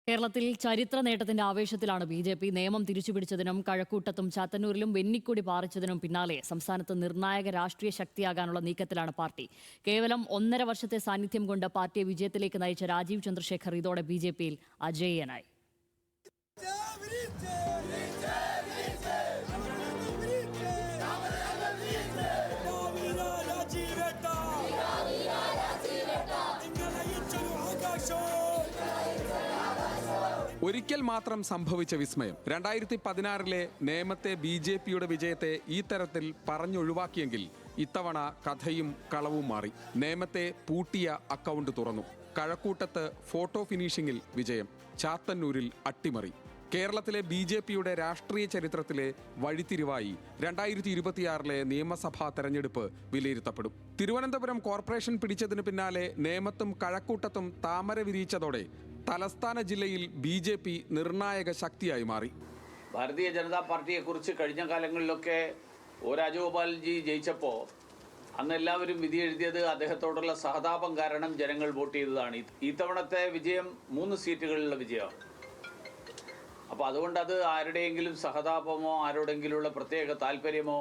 കേരളത്തിൽ ചരിത്ര നേട്ടത്തിന്റെ ആവേശത്തിലാണ് ബി.ജെ.പി. നിയമം തിരിച്ചുപിടിച്ചതിനും കഴക്കൂട്ടത്തും ചാത്തന്നൂരിലും വെന്നിക്കൊടി പാറിച്ചതിനും പിന്നാലെ സംസ്ഥാനത്ത് നിർണായക രാഷ്ട്രീയ ശക്തിയാകാനുള്ള നീക്കത്തിലാണ് പാർട്ടി. കേവലം 1.5 വർഷത്തെ സാന്നിധ്യം കൊണ്ട് പാർട്ടിയെ വിജയത്തിലേക്ക് നയിച്ച രാജീവ് ചന്ദ്രശേഖർ ഇതോടെ ബി.ജെ.പിയിൽ അജേയനായി. ഒരിക്കൽ മാത്രം സംഭവിച്ച വിസ്മയം. 2016-ലെ നേമത്തെ ബി.ജെ.പിയുടെ വിജയത്തെ ഈ തരത്തിൽ പറഞ്ഞൊഴിവാക്കിയെങ്കിൽ ഇത്തവണ കഥയും കളവും മാറി. നേമത്തെ പൂട്ടിയ അക്കൗണ്ട് തുറന്നു. കഴക്കൂട്ടത്ത് ഫോട്ടോ ഫിനിഷിംഗിൽ വിജയം. ചാത്തന്നൂരിൽ അട്ടിമറി. കേരളത്തിലെ ബി.ജെ.പിയുടെ രാഷ്ട്രീയ ചരിത്രത്തിലെ വഴിത്തിരിവായി 2026-ലെ നിയമസഭാ തെരഞ്ഞെടുപ്പ് വിലയിരുത്തപ്പെടും. തിരുവനന്തപുരം കോർപ്പറേഷൻ പിടിച്ചതിന് പിന്നാലെ നേമത്തും കഴക്കൂട്ടത്തും താമര വിരിയിച്ചതോടെ തലസ്ഥാന ജില്ലയിൽ ബി.ജെ.പി. നിർണായക ശക്തിയായി മാറി. ഭാരതീയ ജനതാ പാർട്ടിയെക്കുറിച്ച് കഴിഞ്ഞ കാലങ്ങളിലൊക്കെ ഒ രാജഗോപാൽജി ജയിച്ചപ്പോൾ അന്ന് എല്ലാവരും വിധി എഴുതിയത് അദ്ദേഹത്തോടുള്ള സഹതാപം കാരണം ജനങ്ങൾ വോട്ട് ചെയ്തതാണ്. ഈ തവണത്തെ വിജയം 3 സീറ്റുകളിലുള്ള വിജയമാണ്. അപ്പോൾ അതുകൊണ്ട് അത് ആരുടെയെങ്കിലും സഹതാപമോ ആരോടെങ്കിലുള്ള പ്രത്യേക താല്പര്യമോ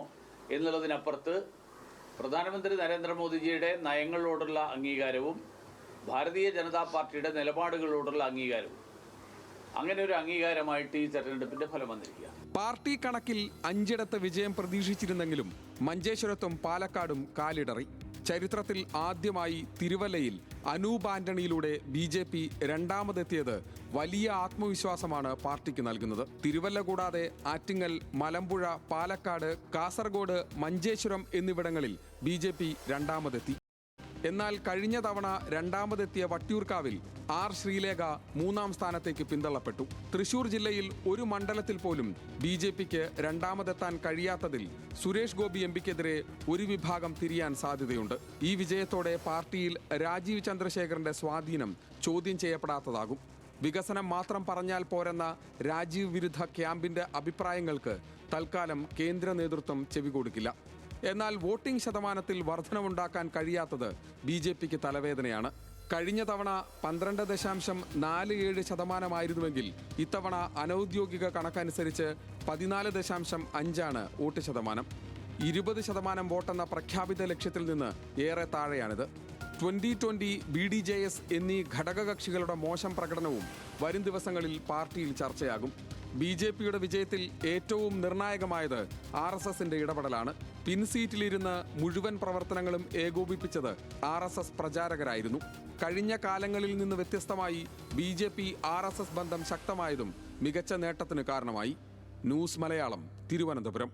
എന്നുള്ളതിനപ്പുറത്ത് പ്രധാനമന്ത്രി നരേന്ദ്രമോദിജിയുടെ നയങ്ങളോടുള്ള അംഗീകാരവും ഭാരതീയ ജനതാ പാർട്ടിയുടെ നിലപാടുകളോടുള്ള അംഗീകാരവും, അങ്ങനെ ഒരു അംഗീകാരമായിട്ട് ഈ തെരഞ്ഞെടുപ്പിന്റെ ഫലം വന്നിരിക്കുക. പാർട്ടി കണക്കിൽ 5ഇടത്ത് വിജയം പ്രതീക്ഷിച്ചിരുന്നെങ്കിലും മഞ്ചേശ്വരത്തും പാലക്കാടും കാലിടറി. ചരിത്രത്തിൽ ആദ്യമായി തിരുവല്ലയിൽ അനൂപ് ആന്റണിയിലൂടെ ബി.ജെ.പി. രണ്ടാമതെത്തിയത് വലിയ ആത്മവിശ്വാസമാണ് പാർട്ടിക്ക് നൽകുന്നത്. തിരുവല്ല കൂടാതെ ആറ്റിങ്ങൽ, മലമ്പുഴ, പാലക്കാട്, കാസർഗോഡ്, മഞ്ചേശ്വരം എന്നിവിടങ്ങളിൽ ബി.ജെ.പി. രണ്ടാമതെത്തി. എന്നാൽ കഴിഞ്ഞ തവണ രണ്ടാമതെത്തിയ വട്ടിയൂർക്കാവിൽ ആർ ശ്രീലേഖ 3ാം സ്ഥാനത്തേക്ക് പിന്തള്ളപ്പെട്ടു. തൃശൂർ ജില്ലയിൽ ഒരു മണ്ഡലത്തിൽ പോലും ബി.ജെ.പിക്ക് രണ്ടാമതെത്താൻ കഴിയാത്തതിൽ സുരേഷ് ഗോപി എംപിക്കെതിരെ ഒരു വിഭാഗം തിരിയാൻ സാധ്യതയുണ്ട്. ഈ വിജയത്തോടെ പാർട്ടിയിൽ രാജീവ് ചന്ദ്രശേഖറിന്റെ സ്വാധീനം ചോദ്യം ചെയ്യപ്പെടാത്തതാകും. വികസനം മാത്രം പറഞ്ഞാൽ പോരെന്ന രാജീവ് വിരുദ്ധ ക്യാമ്പിന്റെ അഭിപ്രായങ്ങൾക്ക് തൽക്കാലം കേന്ദ്ര നേതൃത്വം ചെവികൊടുക്കില്ല. എന്നാൽ വോട്ടിംഗ് ശതമാനത്തിൽ വർധനവുണ്ടാക്കാൻ കഴിയാത്തത് ബി.ജെ.പിക്ക് തലവേദനയാണ്. കഴിഞ്ഞ തവണ 12.47% ഇത്തവണ അനൌദ്യോഗിക കണക്കനുസരിച്ച് 14.5% വോട്ട് ശതമാനം. 20% വോട്ടെന്ന പ്രഖ്യാപിത ലക്ഷ്യത്തിൽ നിന്ന് ഏറെ താഴെയാണിത്. 2020 BDJS എന്നീ ഘടകകക്ഷികളുടെ മോശം പ്രകടനവും വരും ദിവസങ്ങളിൽ പാർട്ടിയിൽ ചർച്ചയാകും. ബി.ജെ.പിയുടെ വിജയത്തിൽ ഏറ്റവും നിർണായകമായത് RSSന്റെ ഇടപെടലാണ്. പിൻസീറ്റിലിരുന്ന് മുഴുവൻ പ്രവർത്തനങ്ങളും ഏകോപിപ്പിച്ചത് RSS പ്രചാരകരായിരുന്നു. കഴിഞ്ഞ കാലങ്ങളിൽ നിന്ന് വ്യത്യസ്തമായി ബി.ജെ.പി. RSS ബന്ധം ശക്തമായതും മികച്ച നേട്ടത്തിന് കാരണമായി. ന്യൂസ് മലയാളം, തിരുവനന്തപുരം.